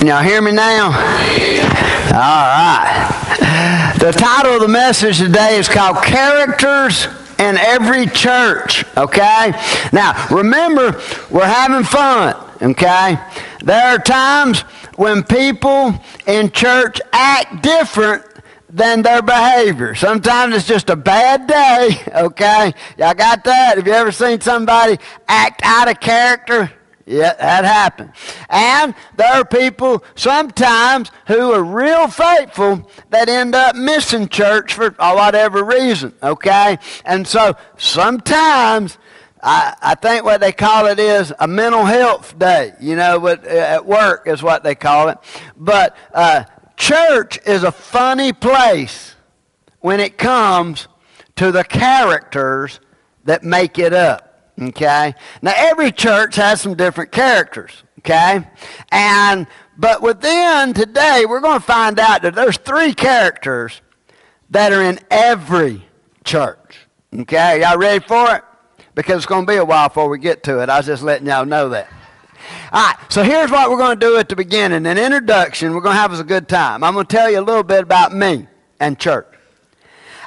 Can y'all hear me now? All right. The title of the message today is called Characters in Every Church, okay? Now, remember, we're having fun, okay? There are times when people in church act different than their behavior. Sometimes it's just a bad day, okay? Y'all got that? Have you ever seen somebody act out of character? Yeah, that happens. And there are people sometimes who are real faithful that end up missing church for whatever reason, okay? And so sometimes I think what they call it is a mental health day, at work is what they call it. But church is a funny place when it comes to the characters that make it up. Okay? Now, every church has some different characters, okay? But within today, we're going to find out that there's 3 characters that are in every church, okay? Y'all ready for it? Because it's going to be a while before we get to it. I was just letting y'all know that. All right, so here's what we're going to do at the beginning. An introduction. We're going to have us a good time. I'm going to tell you a little bit about me and church.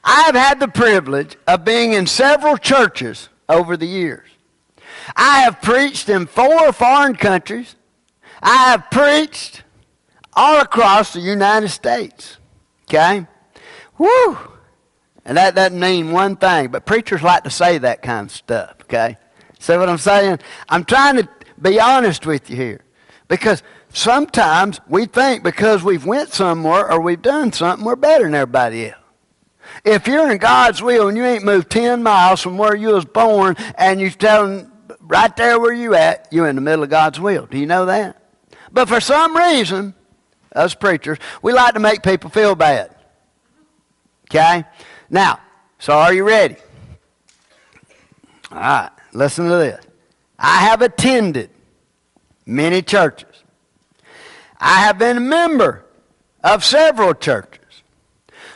I have had the privilege of being in several churches over the years. I have preached in 4 foreign countries. I have preached all across the United States. Okay? Woo! And that doesn't mean one thing, but preachers like to say that kind of stuff. Okay? See what I'm saying? I'm trying to be honest with you here. Because sometimes we think because we've went somewhere or we've done something, we're better than everybody else. If you're in God's will and you ain't moved 10 miles from where you was born and you're telling right there where you at, you're in the middle of God's will. Do you know that? But for some reason, us preachers, we like to make people feel bad. Okay? Now, so are you ready? All right, listen to this. I have attended many churches. I have been a member of several churches.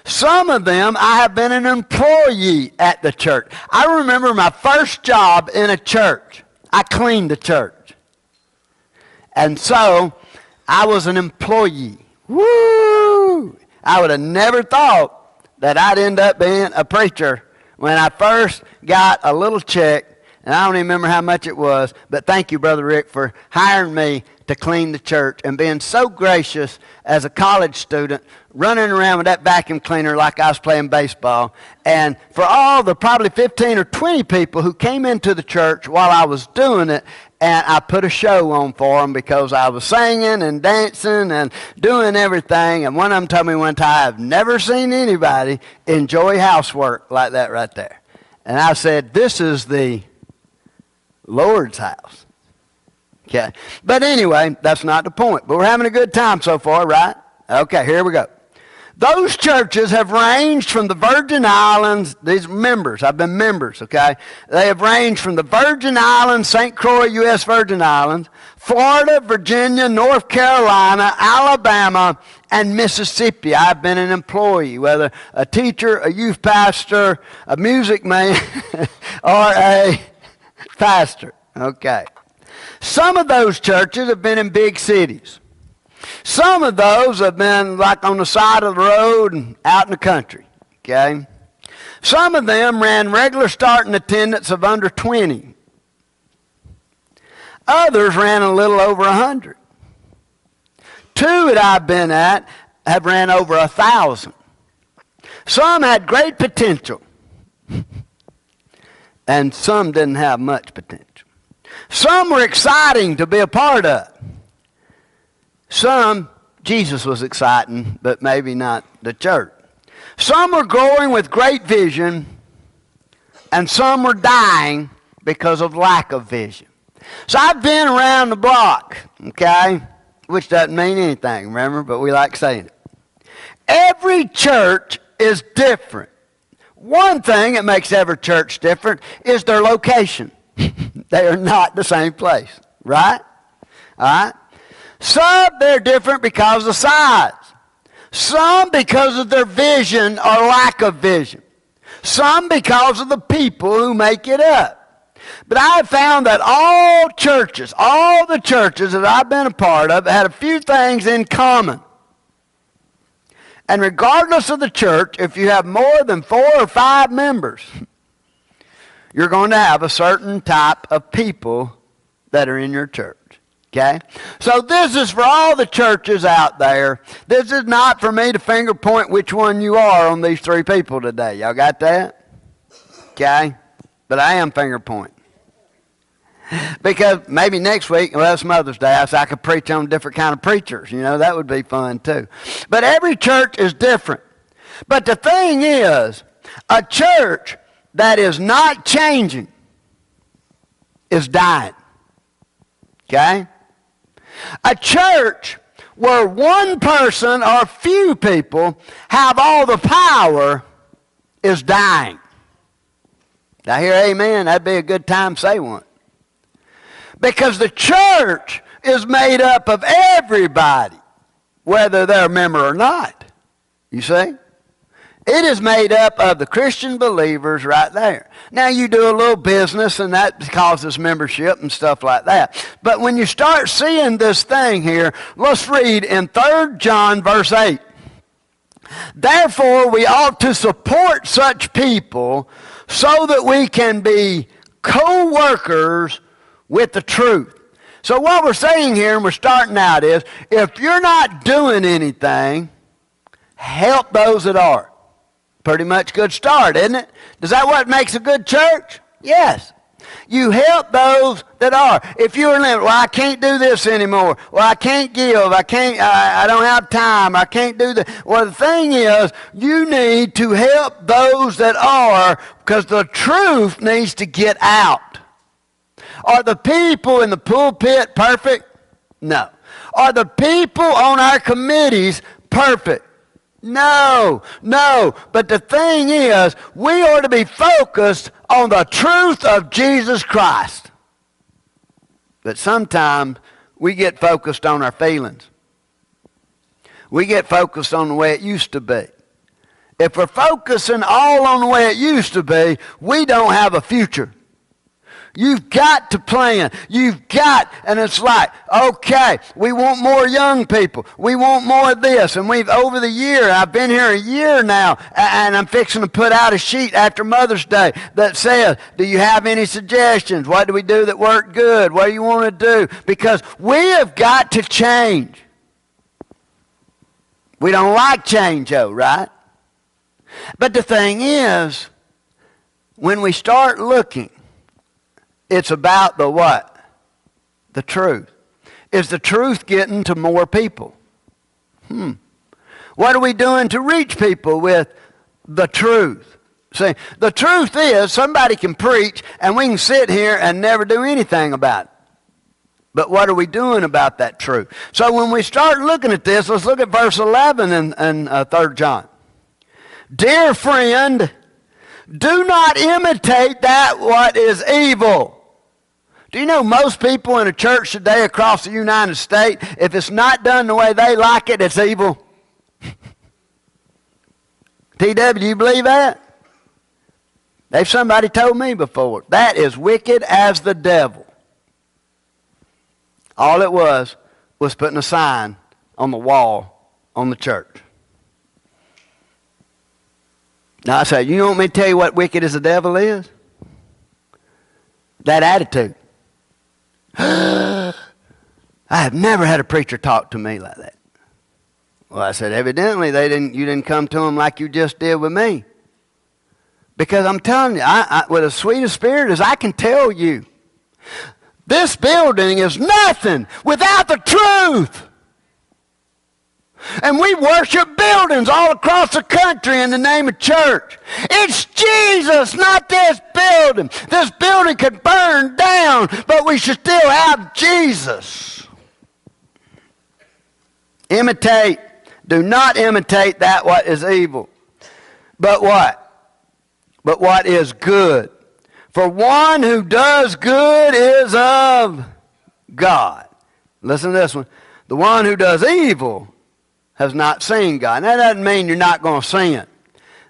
Some of them, I have been an employee at the church. I remember my first job in a church. I cleaned the church. And so, I was an employee. Woo! I would have never thought that I'd end up being a preacher when I first got a little check, and I don't even remember how much it was, but thank you, Brother Rick, for hiring me to clean the church and being so gracious as a college student, running around with that vacuum cleaner like I was playing baseball. And for all the probably 15 or 20 people who came into the church while I was doing it, and I put a show on for them because I was singing and dancing and doing everything. And one of them told me one time, I've never seen anybody enjoy housework like that right there. And I said, this is the Lord's house. Okay. But anyway, that's not the point. But we're having a good time so far, right? Okay, here we go. Those churches have ranged from the Virgin Islands, these members, I've been members, okay? They have ranged from the Virgin Islands, St. Croix, U.S. Virgin Islands, Florida, Virginia, North Carolina, Alabama, and Mississippi. I've been an employee, whether a teacher, a youth pastor, a music man, or a pastor, okay? Some of those churches have been in big cities. Some of those have been like on the side of the road and out in the country, okay? Some of them ran regular starting attendance of under 20. Others ran a little over 100. 2 that I've been at have ran over 1,000. Some had great potential, and some didn't have much potential. Some were exciting to be a part of. Some, Jesus was exciting, but maybe not the church. Some were growing with great vision, and some were dying because of lack of vision. So I've been around the block, okay? Which doesn't mean anything, remember? But we like saying it. Every church is different. One thing that makes every church different is their location. They are not the same place, right? All right? Some, they're different because of size. Some because of their vision or lack of vision. Some because of the people who make it up. But I have found that all the churches that I've been a part of, had a few things in common. And regardless of the church, if you have more than 4 or 5 members, you're going to have a certain type of people that are in your church. Okay? So this is for all the churches out there. This is not for me to finger point which one you are on these 3 people today. Y'all got that? Okay? But I am finger pointing. Because maybe next week, well, it's Mother's Day, so I could preach on different kind of preachers. You know, that would be fun too. But every church is different. But the thing is, a church that is not changing is dying. Okay? A church where one person or few people have all the power is dying. Now hear amen, that'd be a good time to say one. Because the church is made up of everybody, whether they're a member or not. You see? It is made up of the Christian believers right there. Now you do a little business and that causes membership and stuff like that. But when you start seeing this thing here, let's read in 3 John verse 8. Therefore we ought to support such people so that we can be co-workers with the truth. So what we're saying here, and we're starting out, is if you're not doing anything, help those that are. Pretty much good start, isn't it? Is that what makes a good church? Yes. You help those that are. If you're limited, well, I can't do this anymore. Well, I can't give. I don't have time. I can't do that. Well, the thing is, you need to help those that are, because the truth needs to get out. Are the people in the pulpit perfect? No. Are the people on our committees perfect? No. But the thing is, we ought to be focused on the truth of Jesus Christ. But sometimes we get focused on our feelings. We get focused on the way it used to be. If we're focusing all on the way it used to be, we don't have a future. You've got to plan. And it's like, okay, we want more young people. We want more of this. And over the year, I've been here a year now, and I'm fixing to put out a sheet after Mother's Day that says, do you have any suggestions? What do we do that worked good? What do you want to do? Because we have got to change. We don't like change, though, right? But the thing is, when we start looking, it's about the what? The truth. Is the truth getting to more people? What are we doing to reach people with the truth? See, the truth is somebody can preach and we can sit here and never do anything about it. But what are we doing about that truth? So when we start looking at this, let's look at verse 11 in 3 John. Dear friend, do not imitate that what is evil. Do you know most people in a church today across the United States, if it's not done the way they like it, it's evil? TW, do you believe that? They've somebody told me before. That is wicked as the devil. All it was putting a sign on the wall on the church. Now I say, you want me to tell you what wicked as the devil is? That attitude. I have never had a preacher talk to me like that. Well, I said, evidently you didn't come to him like you just did with me. Because I'm telling you, with as sweet a spirit as I can tell you, this building is nothing without the truth. And we worship buildings all across the country in the name of church. It's Jesus, not this building. This building could burn down, but we should still have Jesus. Imitate. Do not imitate that what is evil. But what? But what is good. For one who does good is of God. Listen to this one. The one who does evil has not seen God. Now, that doesn't mean you're not going to sin.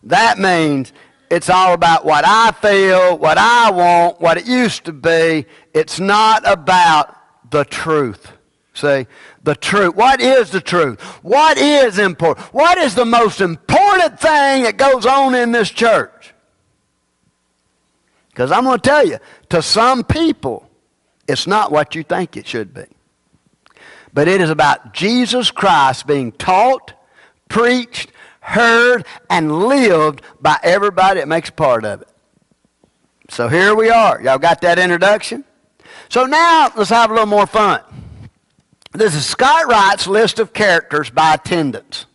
That means It's all about what I feel, what I want, what it used to be. It's not about the truth. See, the truth. What is the truth? What is important? What is the most important thing that goes on in this church? Because I'm going to tell you, to some people, it's not what you think it should be. But it is about Jesus Christ being taught, preached, heard, and lived by everybody that makes a part of it. So here we are. Y'all got that introduction? So now let's have a little more fun. This is Scott Wright's list of characters by attendance.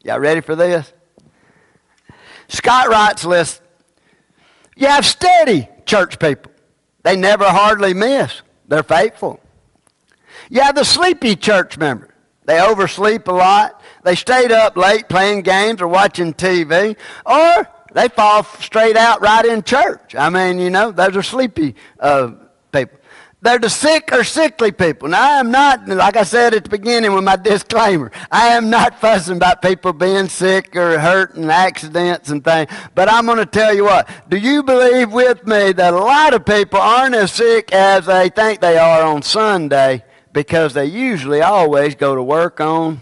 Y'all ready for this? Scott Wright's list. You have steady church people. They never hardly miss. They're faithful. You have the sleepy church member. They oversleep a lot. They stayed up late playing games or watching TV. Or they fall straight out right in church. I mean, you know, those are sleepy people. They're the sick or sickly people. Now, I am not, like I said at the beginning with my disclaimer, I am not fussing about people being sick or hurt and accidents and things. But I'm going to tell you what. Do you believe with me that a lot of people aren't as sick as they think they are on Sunday because they usually always go to work on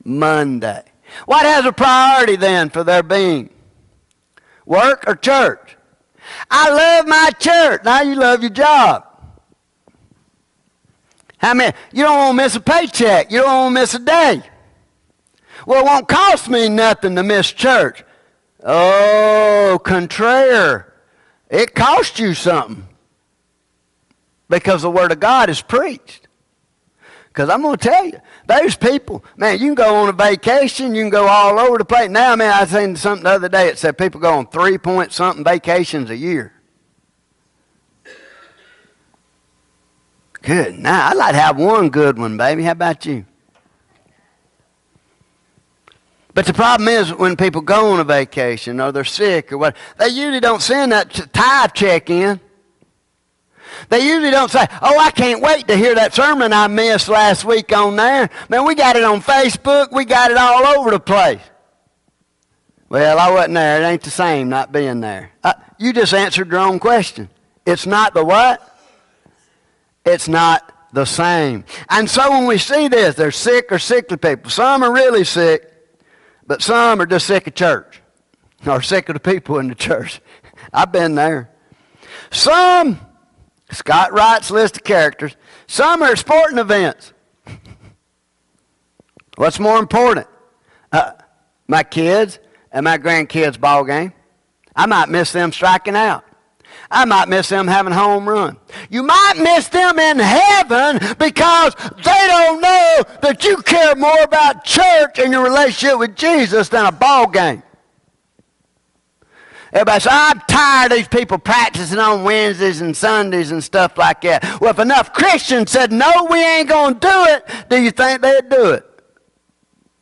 Monday? What has a priority then for their being? Work or church? I love my church. Now you love your job. How many? You don't want to miss a paycheck. You don't want to miss a day. Well, it won't cost me nothing to miss church. Oh, contraire. It costs you something. Because the Word of God is preached. Because I'm going to tell you, those people, man, you can go on a vacation, you can go all over the place. Now, man, I seen something the other day that said people go on 3-point-something vacations a year. Good. Now, I'd like to have one good one, baby. How about you? But the problem is when people go on a vacation or they're sick or what, they usually don't send that tithe check in. They usually don't say, oh, I can't wait to hear that sermon I missed last week on there. Man, we got it on Facebook. We got it all over the place. Well, I wasn't there. It ain't the same not being there. You just answered your own question. It's not the what? It's not the same. And so when we see this, they're sick or sickly people. Some are really sick, but some are just sick of church or sick of the people in the church. I've been there. Some... Scott Wright's list of characters. Some are sporting events. What's more important? My kids and my grandkids' ball game. I might miss them striking out. I might miss them having a home run. You might miss them in heaven because they don't know that you care more about church and your relationship with Jesus than a ball game. Everybody says, I'm tired of these people practicing on Wednesdays and Sundays and stuff like that. Well, if enough Christians said, no, we ain't going to do it, do you think they'd do it?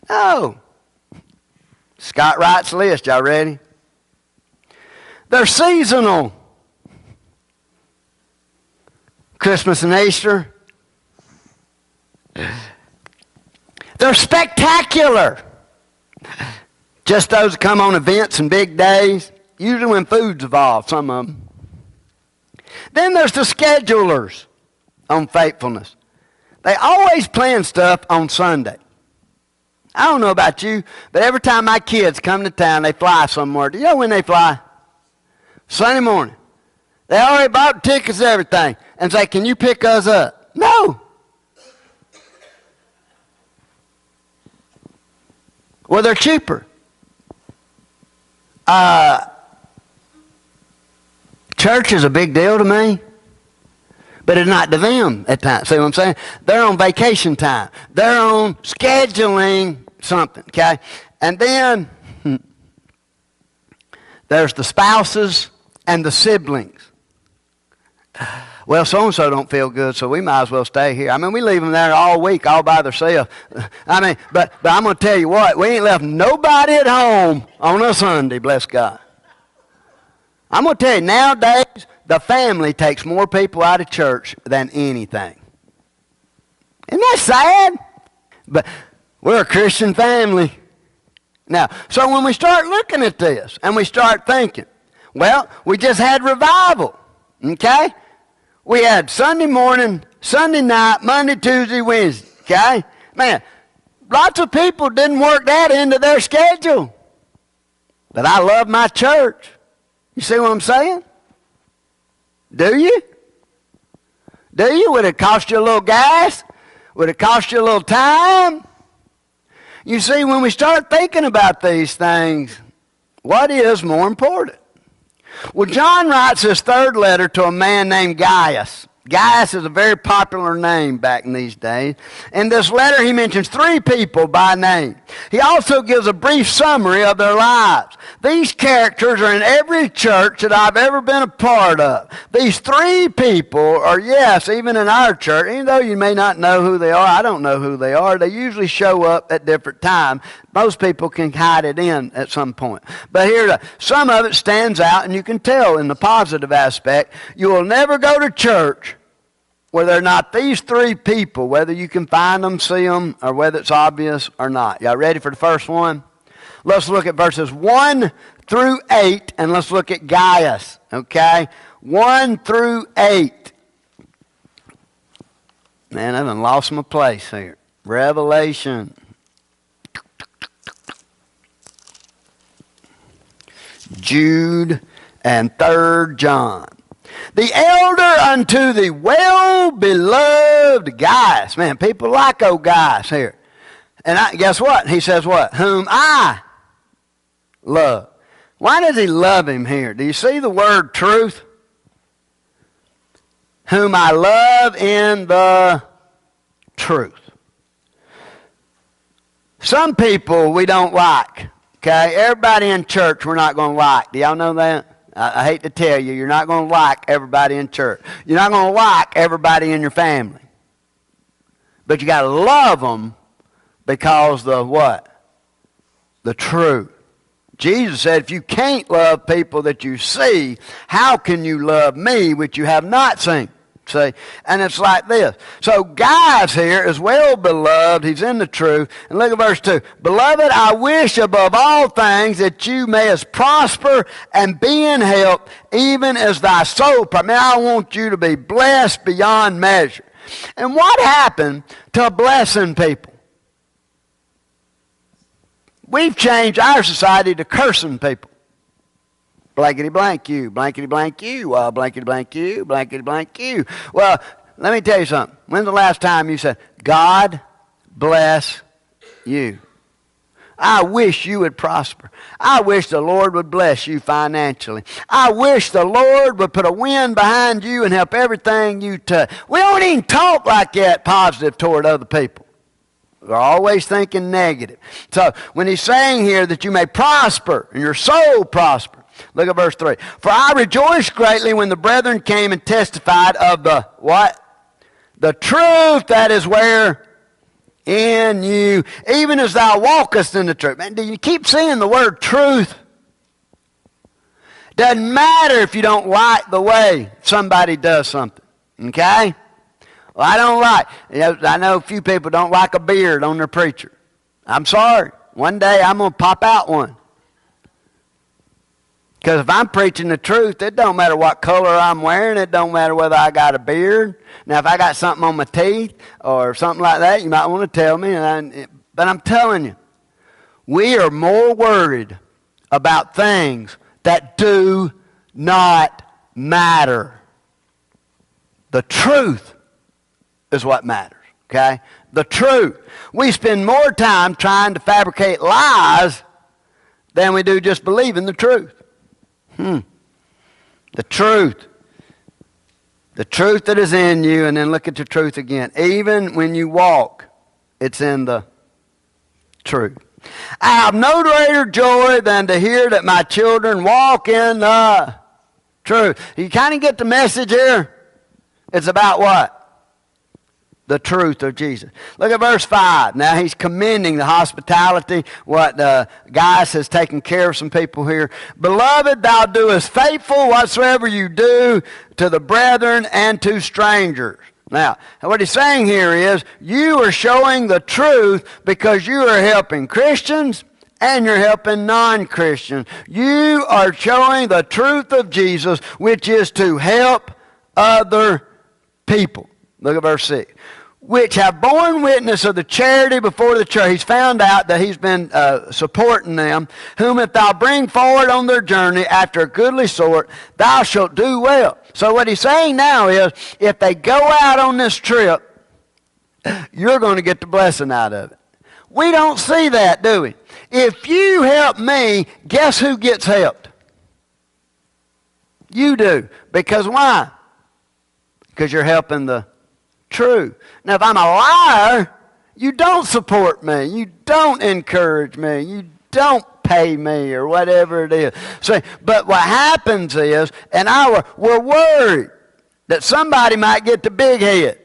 No. Scott Wright's list, y'all ready? They're seasonal. Christmas and Easter. They're spectacular. Just those that come on events and big days. Usually when food's involved, some of them. Then there's the schedulers on faithfulness. They always plan stuff on Sunday. I don't know about you, but every time my kids come to town, they fly somewhere. Do you know when they fly? Sunday morning. They already bought tickets and everything. And say, can you pick us up? No. Well, they're cheaper. Church is a big deal to me, but it's not to them at times. See what I'm saying? They're on vacation time. They're on scheduling something, okay? And then there's the spouses and the siblings. Well, so-and-so don't feel good, so we might as well stay here. I mean, we leave them there all week, all by themselves. I mean, but I'm going to tell you what, we ain't left nobody at home on a Sunday, bless God. I'm going to tell you, nowadays, the family takes more people out of church than anything. Isn't that sad? But we're a Christian family. Now, so when we start looking at this and we start thinking, well, we just had revival, okay? We had Sunday morning, Sunday night, Monday, Tuesday, Wednesday, okay? Man, lots of people didn't work that into their schedule. But I love my church. You see what I'm saying? Do you? Do you? Would it cost you a little gas? Would it cost you a little time? You see, when we start thinking about these things, what is more important? Well, John writes his third letter to a man named Gaius. Gaius is a very popular name back in these days. In this letter, he mentions 3 people by name. He also gives a brief summary of their lives. These characters are in every church that I've ever been a part of. These 3 people are, yes, even in our church, even though you may not know who they are, I don't know who they are, they usually show up at different times. Most people can hide it in at some point. But here, some of it stands out, and you can tell in the positive aspect. You will never go to church where they're not these 3 people, whether you can find them, see them, or whether it's obvious or not. Y'all ready for the first one? Let's look at verses 1 through 8, and let's look at Gaius, okay? 1 through 8. Man, I done lost my place here. Revelation. Jude and 3 John. The elder unto the well-beloved Gaius. Man, people like old Gaius here. And guess what? He says what? Whom I love. Why does he love him here? Do you see the word truth? Whom I love in the truth. Some people we don't like. Okay? Everybody in church we're not going to like. Do y'all know that? I hate to tell you, you're not going to like everybody in church. You're not going to like everybody in your family. But you got to love them because the what? The truth. Jesus said, if you can't love people that you see, how can you love me which you have not seen? See? And it's like this. So Gaius here is well beloved. He's in the truth. And look at verse 2. Beloved, I wish above all things that you mayest prosper and be in health, even as thy soul prospers. Man, I want you to be blessed beyond measure. And what happened to blessing people? We've changed our society to cursing people. Blankety blank you, blankety blank you, blankety blank you, blankety blank you. Well, let me tell you something. When's the last time you said, God bless you? I wish you would prosper. I wish the Lord would bless you financially. I wish the Lord would put a wind behind you and help everything you touch. We don't even talk like that positive toward other people. We're always thinking negative. So when he's saying here that you may prosper and your soul prosper, look at verse 3. For I rejoiced greatly when the brethren came and testified of the what? The truth that is where? In you, even as thou walkest in the truth. Man, do you keep seeing the word truth? Doesn't matter if you don't like the way somebody does something. Okay? Well, I don't like. I know a few people don't like a beard on their preacher. I'm sorry. One day I'm going to pop out one. Because if I'm preaching the truth, it don't matter what color I'm wearing. It don't matter whether I got a beard. Now, if I got something on my teeth or something like that, you might want to tell me. But I'm telling you, we are more worried about things that do not matter. The truth is what matters, okay? The truth. We spend more time trying to fabricate lies than we do just believing the truth. The truth. The truth that is in you, and then look at the truth again. Even when you walk, it's in the truth. I have no greater joy than to hear that my children walk in the truth. You kind of get the message here? It's about what? The truth of Jesus. Look at verse 5. Now he's commending the hospitality, what Gaius has taken care of some people here. Beloved, thou doest faithful whatsoever you do to the brethren and to strangers. Now, what he's saying here is, you are showing the truth because you are helping Christians and you're helping non-Christians. You are showing the truth of Jesus, which is to help other people. Look at verse 6. Which have borne witness of the charity before the church. He's found out that he's been supporting them. Whom if thou bring forward on their journey after a goodly sort, thou shalt do well. So what he's saying now is, if they go out on this trip, you're going to get the blessing out of it. We don't see that, do we? If you help me, guess who gets helped? You do. Because why? Because you're helping the true. Now, if I'm a liar, you don't support me. You don't encourage me. You don't pay me or whatever it is. So, but what happens is, we're worried that somebody might get the big head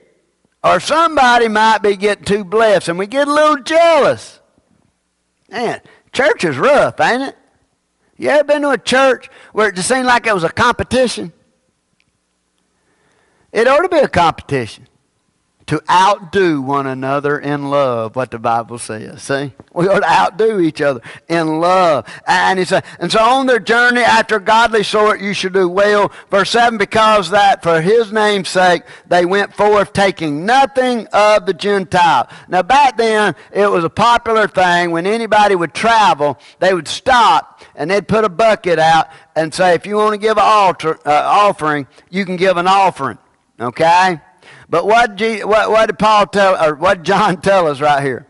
or somebody might be getting too blessed, and we get a little jealous. Man, church is rough, ain't it? You ever been to a church where it just seemed like it was a competition? It ought to be a competition. To outdo one another in love, what the Bible says. See? We ought to outdo each other in love. And so on their journey after a godly sort, you should do well. Verse 7, because that for his name's sake they went forth taking nothing of the Gentile. Now back then, it was a popular thing when anybody would travel, they would stop and they'd put a bucket out and say, if you want to give an offering, you can give an offering. Okay? But what did John tell us right here?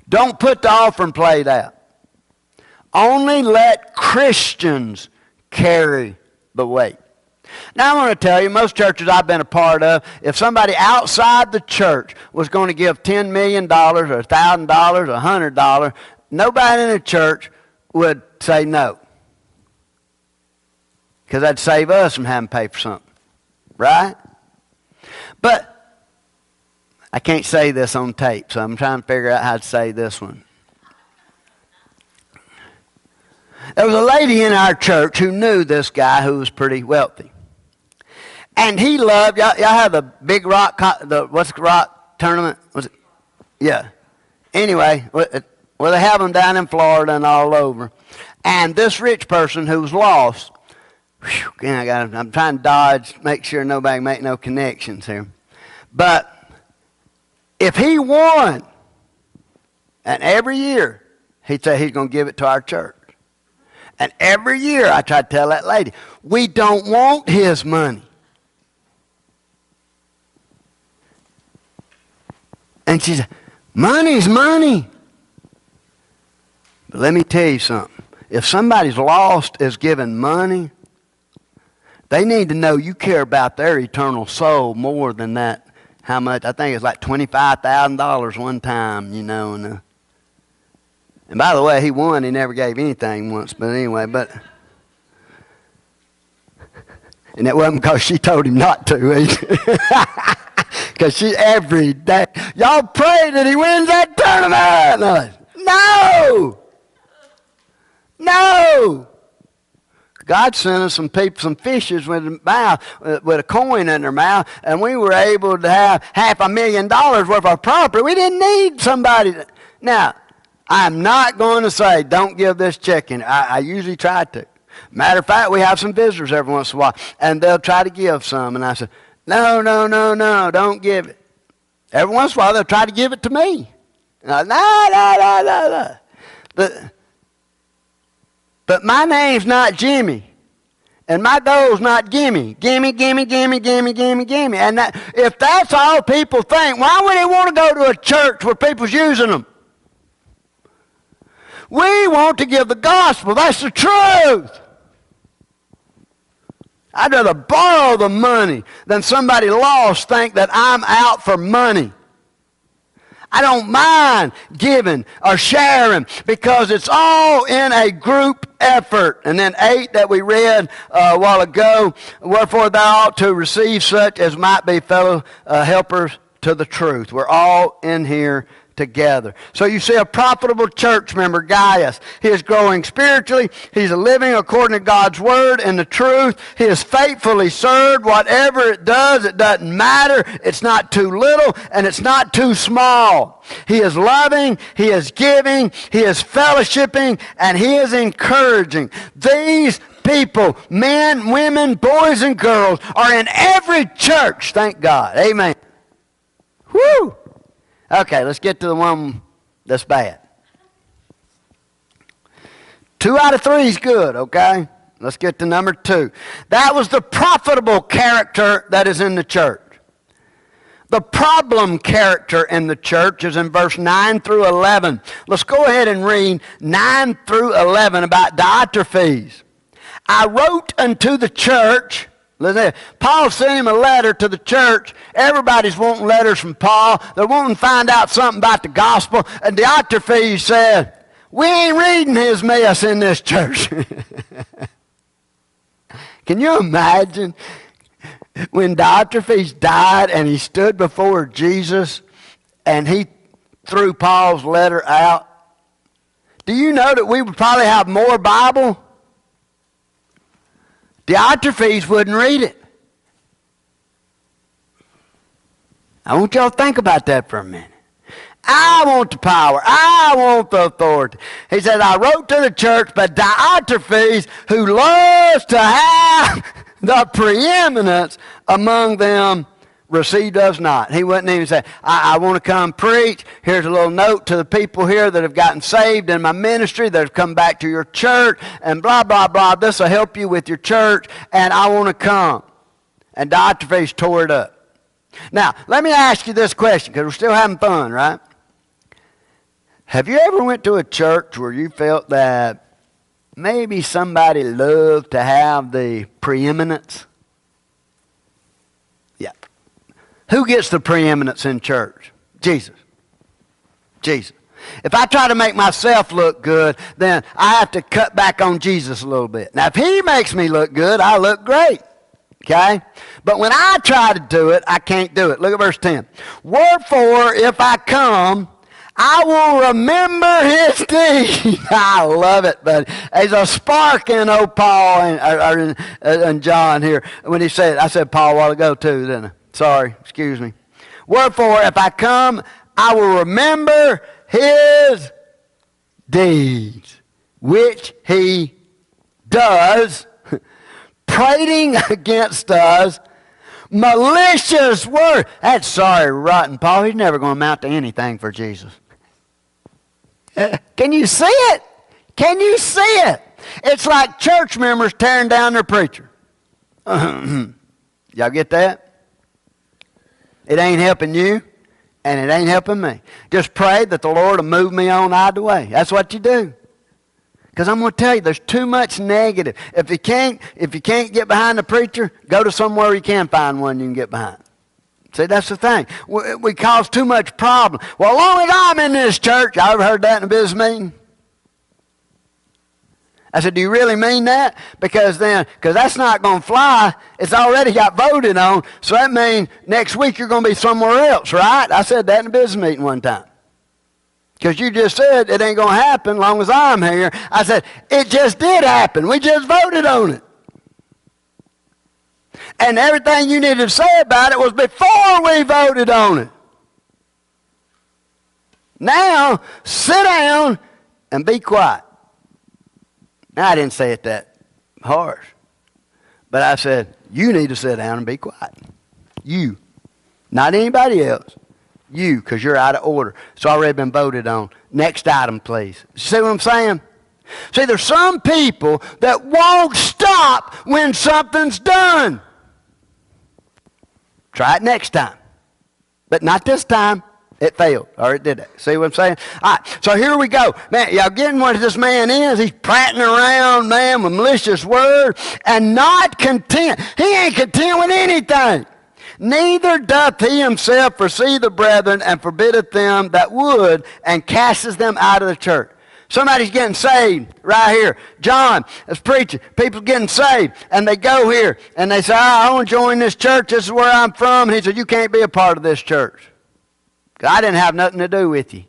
Don't put the offering plate out. Only let Christians carry the weight. Now I want to tell you, most churches I've been a part of, if somebody outside the church was going to give $10 million or $1,000 or $100, nobody in the church would say no. Because that'd save us from having to pay for something. Right? But I can't say this on tape, so I'm trying to figure out how to say this one. There was a lady in our church who knew this guy who was pretty wealthy. And he loved, y'all have the big rock, what's the rock tournament? Was it? Yeah. Anyway, well, they have them down in Florida and all over. And this rich person who was lost, I'm trying to dodge, make sure nobody make no connections here. But if he won, and every year he'd say he's going to give it to our church. And every year I try to tell that lady, we don't want his money. And she said, money's money. But let me tell you something. If somebody's lost is giving money, they need to know you care about their eternal soul more than that. How much? I think it's like $25,000 one time, you know. And by the way, he won. He never gave anything once. But anyway, and it wasn't because she told him not to. Because she every day, y'all pray that he wins that tournament. No. God sent us some people, some fishes with a coin in their mouth, and we were able to have $500,000 worth of property. We didn't need somebody. Now, I'm not going to say don't give this check in. I usually try to. Matter of fact, we have some visitors every once in a while, and they'll try to give some, and I said, no, don't give it. Every once in a while, they'll try to give it to me. No. But my name's not Jimmy. And my goal's not gimme. Gimme. And if that's all people think, why would they want to go to a church where people's using them? We want to give the gospel. That's the truth. I'd rather borrow the money than somebody lost think that I'm out for money. I don't mind giving or sharing because it's all in a group effort. And then 8 that we read a while ago, wherefore thou ought to receive such as might be fellow helpers to the truth. We're all in here together. So you see a profitable church member, Gaius. He is growing spiritually. He's living according to God's word and the truth. He is faithfully served. Whatever it does, it doesn't matter. It's not too little and it's not too small. He is loving, he is giving, he is fellowshipping, and he is encouraging. These people, men, women, boys, and girls, are in every church, thank God. Amen. Whew. Okay, let's get to the one that's bad. 2 out of 3 is good, okay? Let's get to number 2. That was the profitable character that is in the church. The problem character in the church is in verse 9 through 11. Let's go ahead and read 9 through 11 about Diotrephes. I wrote unto the church. Listen, Paul sent him a letter to the church. Everybody's wanting letters from Paul. They're wanting to find out something about the gospel. And Diotrephes said, we ain't reading his mess in this church. Can you imagine when Diotrephes died and he stood before Jesus and he threw Paul's letter out? Do you know that we would probably have more Bible? Diotrephes wouldn't read it. I want y'all to think about that for a minute. I want the power. I want the authority. He said, I wrote to the church, but Diotrephes, who loves to have the preeminence among them, received us not. He wouldn't even say, I want to come preach. Here's a little note to the people here that have gotten saved in my ministry, that have come back to your church, and blah, blah, blah. This will help you with your church, and I want to come. And Diotrephes tore it up. Now, let me ask you this question, because we're still having fun, right? Have you ever went to a church where you felt that maybe somebody loved to have the preeminence? Yeah. Who gets the preeminence in church? Jesus. Jesus. If I try to make myself look good, then I have to cut back on Jesus a little bit. Now, if he makes me look good, I look great. Okay? But when I try to do it, I can't do it. Look at verse 10. Wherefore, if I come, I will remember his deed. I love it, but there's a spark in old Paul and John here. When he said, I said Paul a while ago too, didn't I? Sorry, excuse me. Wherefore, if I come, I will remember his deeds, which he does, prating against us, malicious word. That's sorry, rotten Paul. He's never going to amount to anything for Jesus. Can you see it? Can you see it? It's like church members tearing down their preacher. Y'all get that? It ain't helping you, and it ain't helping me. Just pray that the Lord will move me on out of the way. That's what you do. Because I'm going to tell you, there's too much negative. If you can't get behind the preacher, go to somewhere where you can find one you can get behind. See, that's the thing. We cause too much problem. Well, as long as I'm in this church, I ever heard that in a business meeting? I said, do you really mean that? Because that's not going to fly. It's already got voted on. So that means next week you're going to be somewhere else, right? I said that in a business meeting one time. Because you just said it ain't going to happen as long as I'm here. I said, it just did happen. We just voted on it. And everything you needed to say about it was before we voted on it. Now, sit down and be quiet. Now, I didn't say it that harsh. But I said, you need to sit down and be quiet. You. Not anybody else. You, because you're out of order. It's already been voted on. Next item, please. See what I'm saying? See, there's some people that won't stop when something's done. Try it next time. But not this time. It failed. Or it did that. See what I'm saying? All right. So here we go. Man, y'all getting what this man is? He's prattling around, man, with malicious words and not content. He ain't content with anything. Neither doth he himself receive the brethren and forbiddeth them that would and casteth them out of the church. Somebody's getting saved right here. John is preaching. People getting saved. And they go here. And they say, I want to join this church. This is where I'm from. And he said, you can't be a part of this church. I didn't have nothing to do with you.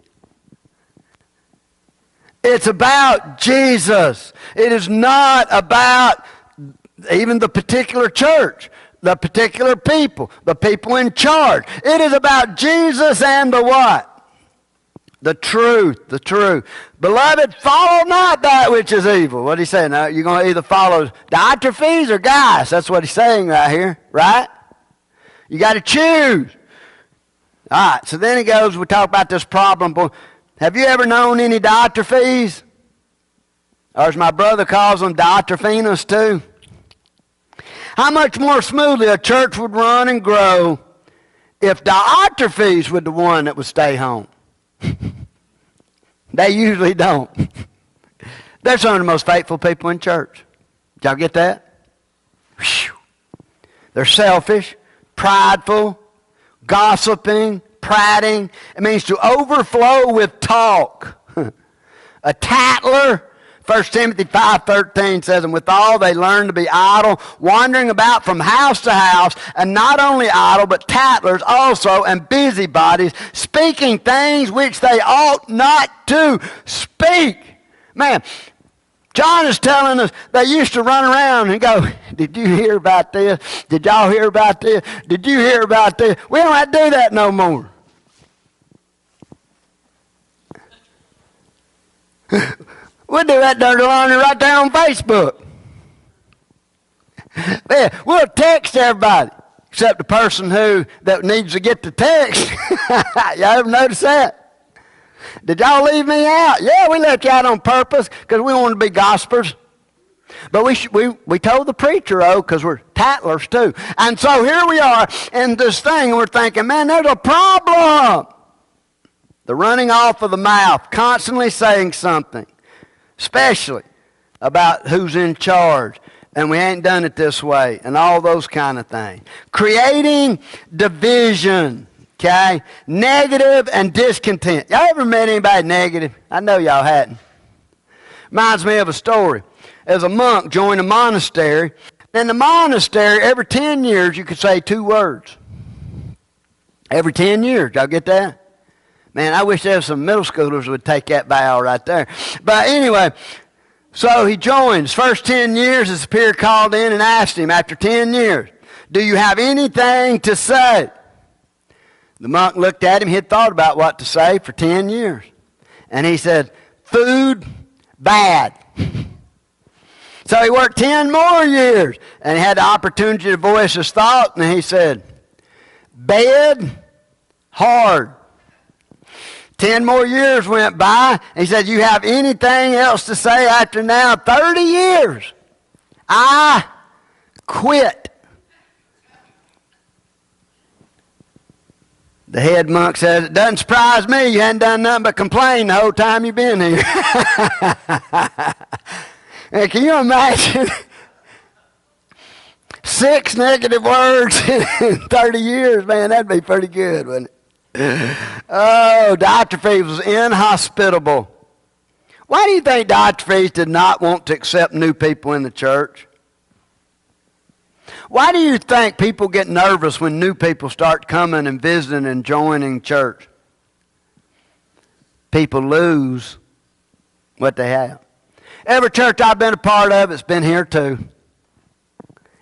It's about Jesus. It is not about even the particular church, the particular people, the people in charge. It is about Jesus and the what? The truth, the truth. Beloved, follow not that which is evil. What did he say? Now, you're going to either follow Diotrephes or Gaius. That's what he's saying right here, right? You got to choose. All right, so then he goes, we talk about this problem. Have you ever known any Diotrephes? Or as my brother calls them, Diotrephenos too? How much more smoothly a church would run and grow if Diotrephes were the one that would stay home. They usually don't. They're some of the most faithful people in church. Did y'all get that? Whew. They're selfish, prideful, gossiping, prating. It means to overflow with talk. A tattler. 1 Timothy 5:13 says, and withal they learn to be idle, wandering about from house to house, and not only idle, but tattlers also, and busybodies, speaking things which they ought not to speak. Man, John is telling us they used to run around and go, did you hear about this? Did y'all hear about this? Did you hear about this? We don't have to do that no more. We'll do that dirty laundry right there on Facebook. Man, we'll text everybody, except the person that needs to get the text. Y'all ever notice that? Did y'all leave me out? Yeah, we let you out on purpose because we wanted to be gossipers. But we told the preacher, because we're tattlers too. And so here we are in this thing, and we're thinking, man, there's a problem. The running off of the mouth, constantly saying something. Especially about who's in charge. And we ain't done it this way. And all those kind of things. Creating division. Okay? Negative and discontent. Y'all ever met anybody negative? I know y'all hadn't. Reminds me of a story. As a monk joined a monastery. In the monastery, every 10 years, you could say 2 words. Every 10 years. Y'all get that? Man, I wish there was some middle schoolers would take that vow right there. But anyway, so he joins. First 10 years, his superior called in and asked him after 10 years, do you have anything to say? The monk looked at him. He had thought about what to say for 10 years. And he said, food, bad. So he worked 10 more years. And he had the opportunity to voice his thought. And he said, bed, hard. 10 more years went by. He said, you have anything else to say after now 30 years? I quit. The head monk says, it doesn't surprise me. You hadn't done nothing but complain the whole time you've been here. And can you imagine 6 negative words in 30 years? Man, that'd be pretty good, wouldn't it? Oh, Diotrephes was inhospitable. Why do you think Diotrephes did not want to accept new people in the church? Why do you think people get nervous when new people start coming and visiting and joining church? People lose what they have. Every church I've been a part of, it's been here too.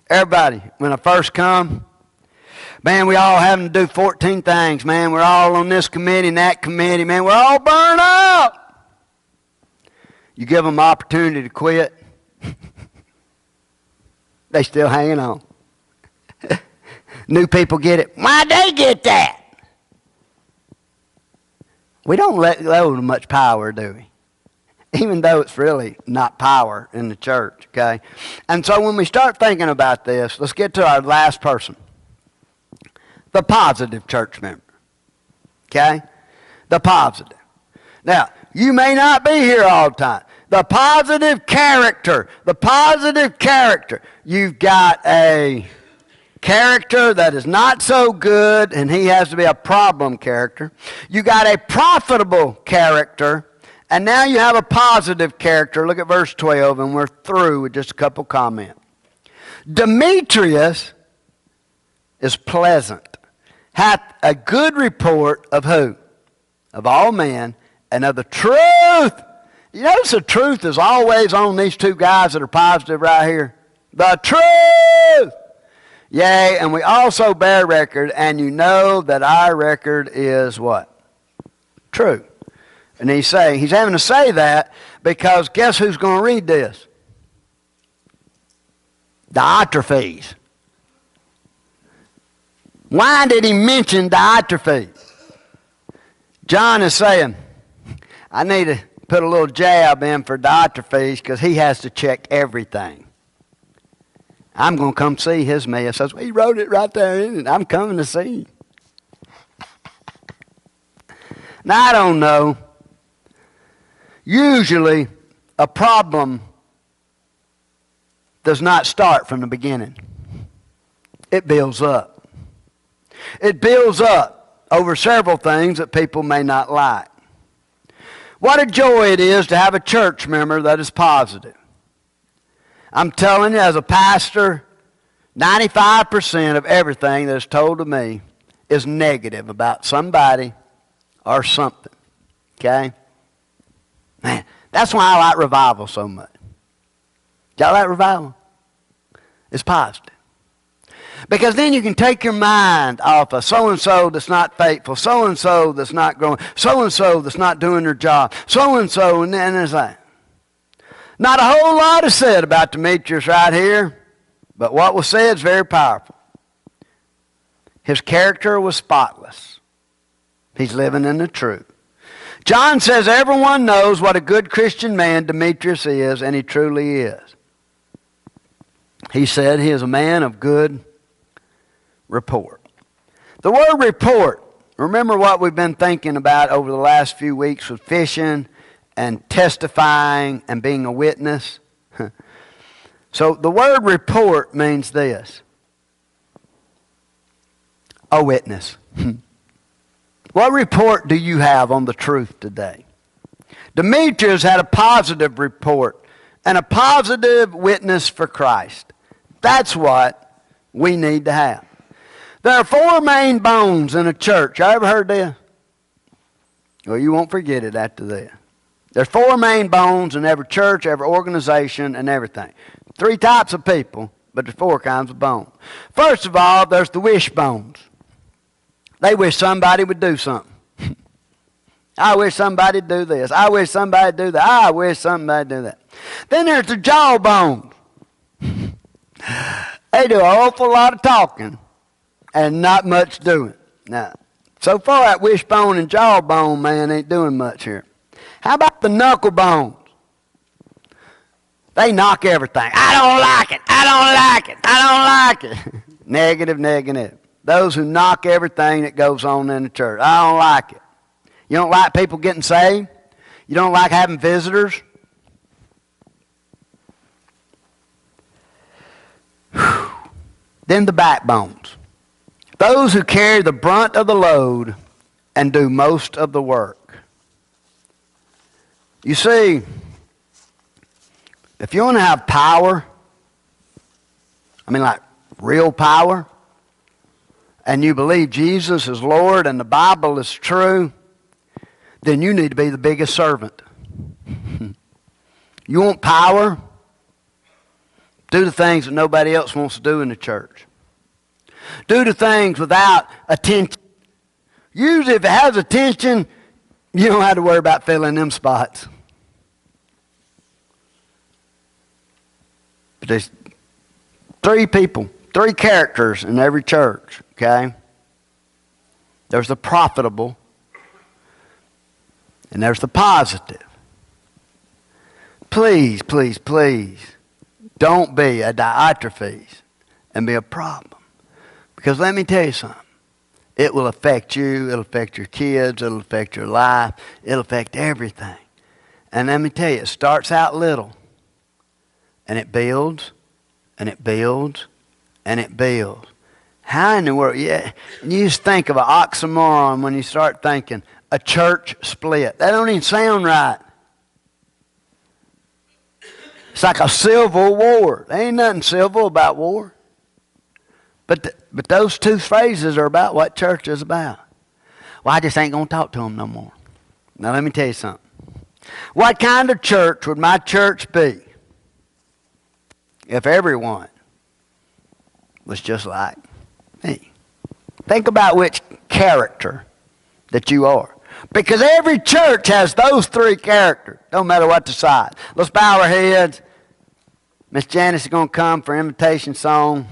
Everybody, when I first come, man, we all having to do 14 things, man. We're all on this committee and that committee, man. We're all burned out. You give them opportunity to quit, they still hanging on. New people get it. Why'd they get that? We don't let go of much power, do we? Even though it's really not power in the church, okay? And so when we start thinking about this, let's get to our last person. The positive church member. Okay? The positive. Now, you may not be here all the time. The positive character. The positive character. You've got a character that is not so good, and he has to be a problem character. You got a profitable character, and now you have a positive character. Look at verse 12, and we're through with just a couple comments. Demetrius is pleasant, hath a good report of who? Of all men, and of the truth You notice the truth is always on these two guys that are positive right here. The truth! Yea, and we also bear record, and you know that our record is what? True. And he's having to say that because guess who's going to read this? Diotrephes. Why did he mention Diotrephes? John is saying, I need to put a little jab in for Diotrephes because he has to check everything. I'm going to come see his mess. Well, he wrote it right there in it. I'm coming to see him. Now, I don't know. Usually, a problem does not start from the beginning. It builds up. It builds up over several things that people may not like. What a joy it is to have a church member that is positive. I'm telling you, as a pastor, 95% of everything that is told to me is negative about somebody or something. Okay? Man, that's why I like revival so much. Y'all like revival? It's positive. Because then you can take your mind off of so-and-so that's not faithful, so-and-so that's not growing, so-and-so that's not doing their job, so-and-so, and then it's like, not a whole lot is said about Demetrius right here, but what was said is very powerful. His character was spotless. He's living in the truth. John says everyone knows what a good Christian man Demetrius is, and he truly is. He said he is a man of good report. The word report, remember what we've been thinking about over the last few weeks with fishing and testifying and being a witness. So the word report means this. A witness. What report do you have on the truth today? Demetrius had a positive report and a positive witness for Christ. That's what we need to have. There are four main bones in a church. You ever heard this? Well, you won't forget it after this. There's four main bones in every church, every organization, and everything. Three types of people, but there's four kinds of bones. First of all, there's the wish bones. They wish somebody would do something. I wish somebody would do this. I wish somebody would do that. I wish somebody would do that. Then there's the jaw bones. They do an awful lot of talking and not much doing. Now, so far that wishbone and jawbone man ain't doing much here. How about the knuckle bones? They knock everything. I don't like it. I don't like it. I don't like it. Negative, negative. Those who knock everything that goes on in the church. I don't like it. You don't like people getting saved? You don't like having visitors? Whew. Then the backbones. Those who carry the brunt of the load and do most of the work. You see, if you want to have power, I mean like real power, and you believe Jesus is Lord and the Bible is true, then you need to be the biggest servant. You want power? Do the things that nobody else wants to do in the church. Do the things without attention. Usually if it has attention, you don't have to worry about filling them spots. But there's three people, three characters in every church, okay? There's the profitable, and there's the positive. Please, please, please, don't be a Diotrephes and be a problem. Because let me tell you something. It will affect you. It'll affect your kids. It'll affect your life. It'll affect everything. And let me tell you, it starts out little. And it builds, and it builds, and it builds. How in the world? Yeah, you just think of an oxymoron when you start thinking a church split. That don't even sound right. It's like a civil war. There ain't nothing civil about war. But those two phrases are about what church is about. Well, I just ain't going to talk to them no more. Now, let me tell you something. What kind of church would my church be if everyone was just like me? Think about which character that you are. Because every church has those three characters, no matter what the size. Let's bow our heads. Miss Janice is going to come for invitation song.